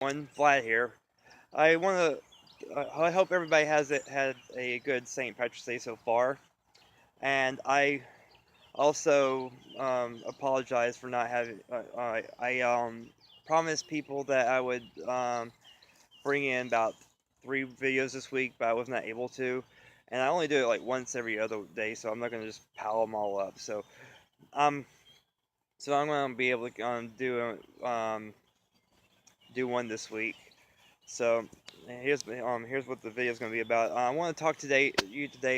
One Vlad here. I want to. I hope everybody had a good St. Patrick's Day so far, and I also apologize for not having. I promised people that I would bring in about 3 videos this week, but I was not able to, and I only do it like once every other day, so I'm not gonna just pile them all up. Um, so I'm gonna be able to do one this week. So here's what the video is going to be about. I want to talk today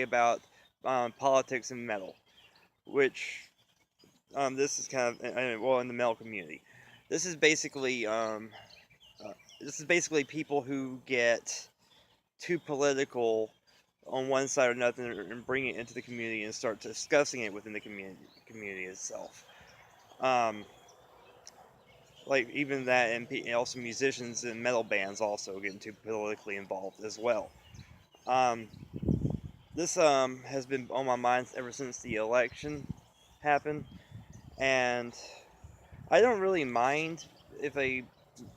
about politics and metal, which this is kind of well in the metal community. This is basically uh, this is basically people who get too political on one side or another and bring it into the community and start discussing it within the community itself. Um, like even that, and also musicians and metal bands also getting too politically involved as well. Um, this has been on my mind ever since the election happened, and I don't really mind if a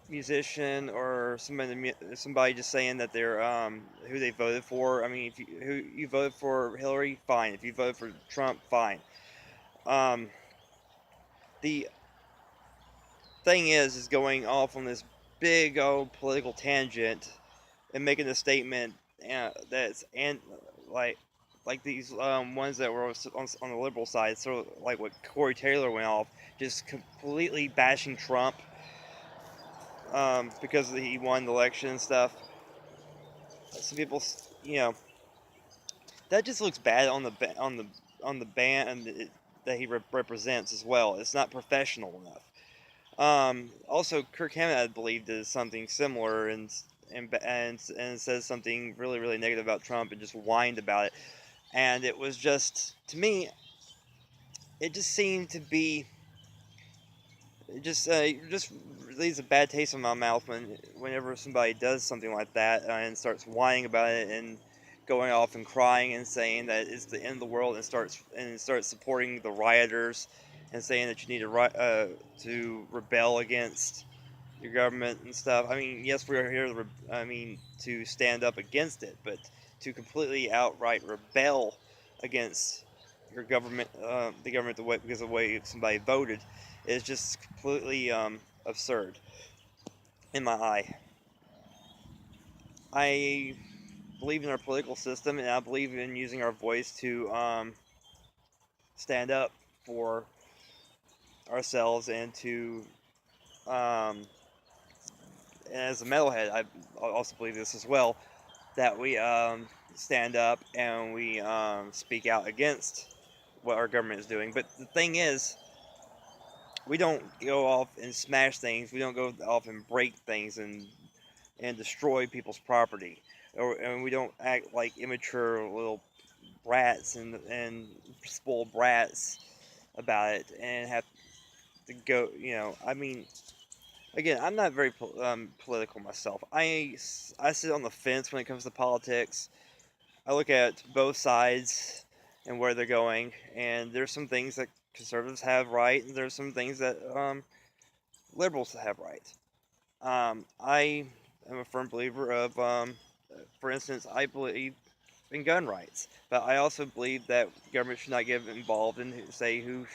musician or somebody just saying that they're who they voted for. I mean, if who you voted for Hillary, fine. If you voted for Trump, fine. Um, the thing is going off on this big old political tangent and making a statement that's and like these ones that were on the liberal side, so like what Corey Taylor went off, just completely bashing Trump because he won the election and stuff. Some people, you know, that just looks bad on the band that he represents as well. It's not professional enough. Also, Kirk Hammett, I believe, does something similar and says something really negative about Trump and just whined about it. And it was just, to me, it just seemed to be just leaves a bad taste in my mouth whenever somebody does something like that and starts whining about it and going off and crying and saying that it's the end of the world and starts supporting the rioters and saying that you need to rebel against your government and stuff. I mean, yes, we're here. To stand up against it, but to completely outright rebel against your government, the government, because of the way somebody voted, is just completely absurd in my eye. I believe in our political system, and I believe in using our voice to stand up for ourselves and to um, and as a metalhead, I also believe this as well, that we stand up and we speak out against what our government is doing. But the thing is, we don't go off and smash things. We don't go off and break things and destroy people's property, and we don't act like immature little brats and spoiled brats about it and have to go. I mean, again, I'm not very political myself. I sit on the fence when it comes to politics. I look at both sides and where they're going, and there's some things that conservatives have right, and there's some things that liberals have right. I am a firm believer of, for instance, I believe in gun rights, but I also believe that government should not get involved in say who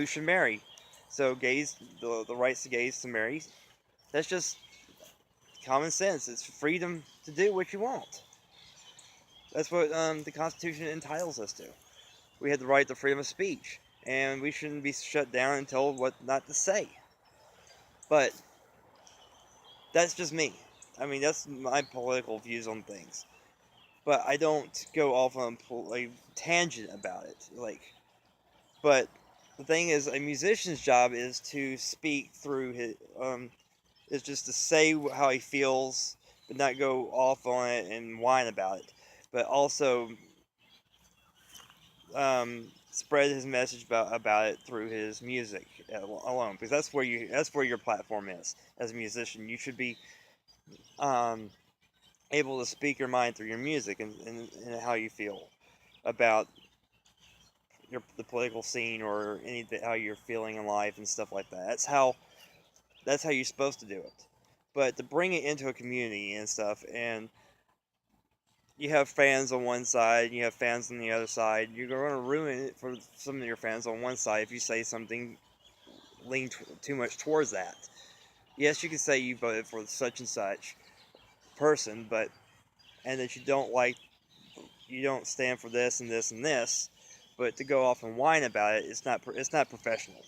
should marry. So the rights to gays to marry, that's just common sense. It's freedom to do what you want. That's what the Constitution entitles us to. We have the right to freedom of speech, and we shouldn't be shut down and told what not to say. But that's just me. I mean, that's my political views on things. But I don't go off on a tangent about it. But the thing is, a musician's job is to speak through is just to say how he feels, but not go off on it and whine about it. But also spread his message about it through his music alone, because that's where your platform is as a musician. You should be um, able to speak your mind through your music and how you feel about the political scene or anything, how you're feeling in life and stuff like that. That's how you're supposed to do it. But to bring it into a community and stuff, and you have fans on one side, and you have fans on the other side, you're going to ruin it for some of your fans on one side if you say something lean too much towards that. Yes, you can say you voted for such and such person, but and that you don't stand for this and this and this, but to go off and whine about it, it's not professional.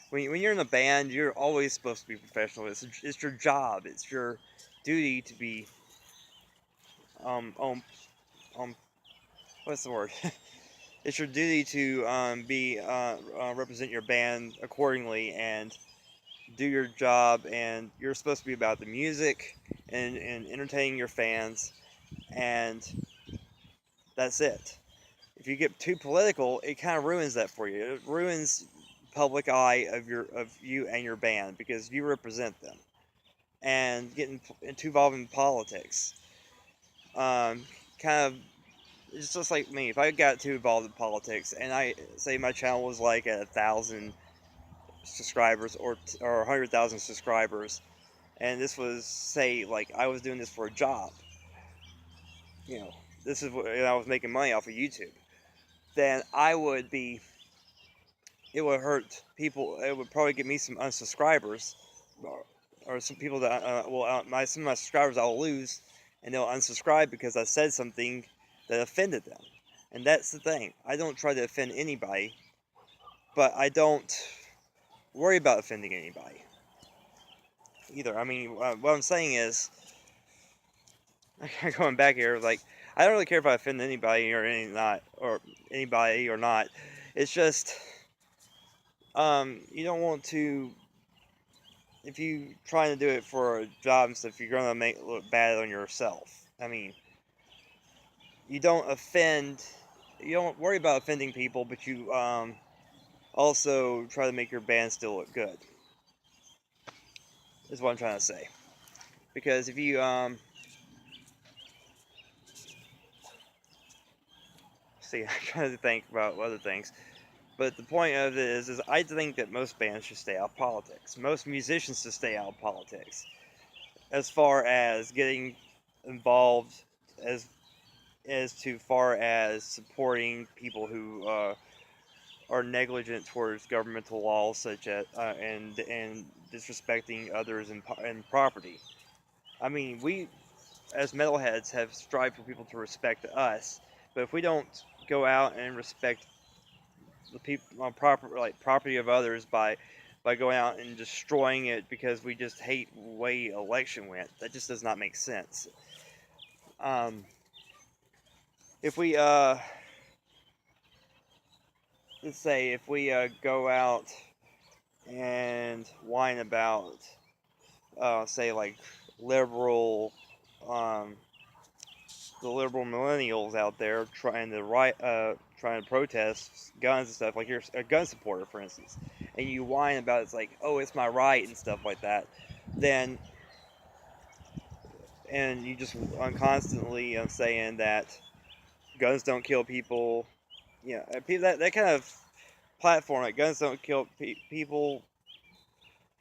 When you're in a band, you're always supposed to be professional. It's your job. It's your duty to be um um um what's the word? It's your duty to be represent your band accordingly and do your job. And you're supposed to be about the music and entertaining your fans, and that's it. If you get too political, it kind of ruins that for you. It ruins public eye of you and your band because you represent them. And getting too involved in politics, kind of, it's just like me. If I got too involved in politics, and I say my channel was like at 1,000 subscribers or 100,000 subscribers, and this was, say, like I was doing this for a job, you know, this is what, and I was making money off of YouTube, then it would hurt people. It would probably get me some unsubscribers, or some people that some of my subscribers I'll lose, and they'll unsubscribe because I said something that offended them. And that's the thing. I don't try to offend anybody, but I don't worry about offending anybody either. I mean, what I'm saying is, going back here, like, I don't really care if I offend anybody or anybody or not. It's just, you don't want to, if you trying to do it for a job and stuff, you're gonna make it look bad on yourself. I mean, you don't offend, you don't worry about offending people, but you also try to make your band still look good. Is what I'm trying to say. Because if you see, I'm trying to think about other things. But the point of it is I think that most bands should stay out of politics. Most musicians should stay out of politics. As far as getting involved, as too far as supporting people who are negligent towards governmental laws, such as and disrespecting others and property. I mean, we as metalheads have strived for people to respect us, but if we don't go out and respect the people on property of others by going out and destroying it because we just hate the way election went, that just does not make sense. Um, if we let's say if we go out and whine about say like liberal um, the liberal millennials out there trying to protest guns and stuff, like you're a gun supporter, for instance, and you whine about it's like, oh, it's my right and stuff like that, then and you just constantly saying that guns don't kill people, that kind of platform, like guns don't kill people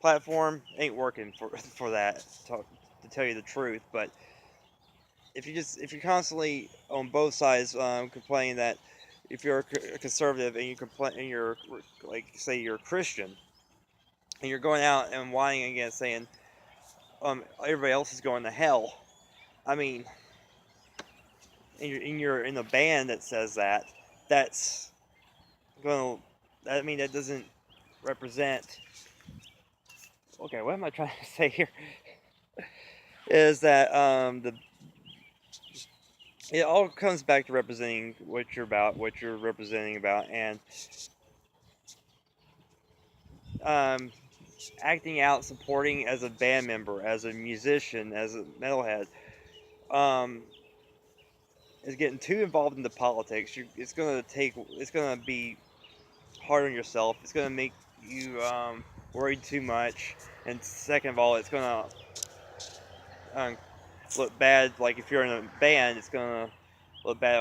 platform, ain't working for that. To tell you the truth, but if you're constantly on both sides complaining that if you're a conservative and you complain and you're like say you're a Christian and you're going out and whining against saying everybody else is going to hell. I mean, and you're in a band that says that, that's going to, I mean, that doesn't represent. Okay, what am I trying to say here? Is that the it all comes back to representing what you're about, what you're representing about, and um, acting out, supporting as a band member, as a musician, as a metalhead, um, is getting too involved into politics. It's gonna be hard on yourself. It's gonna make you worried too much, and second of all, it's gonna um, look bad. Like if you're in a band, it's gonna look bad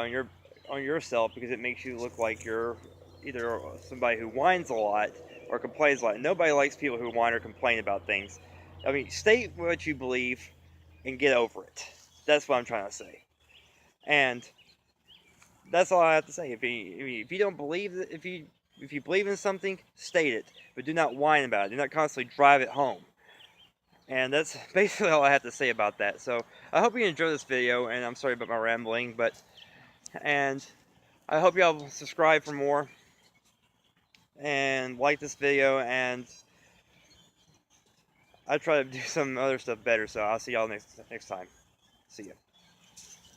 on yourself because it makes you look like you're either somebody who whines a lot or complains a lot. Nobody likes people who whine or complain about things. I mean, state what you believe and get over it. That's what I'm trying to say. And that's all I have to say. If you don't believe that, if you believe in something, state it, but do not whine about it. Do not constantly drive it home. And that's basically all I have to say about that. So I hope you enjoyed this video, and I'm sorry about my rambling, and I hope y'all subscribe for more and like this video, and I try to do some other stuff better. So I'll see y'all next time. See ya.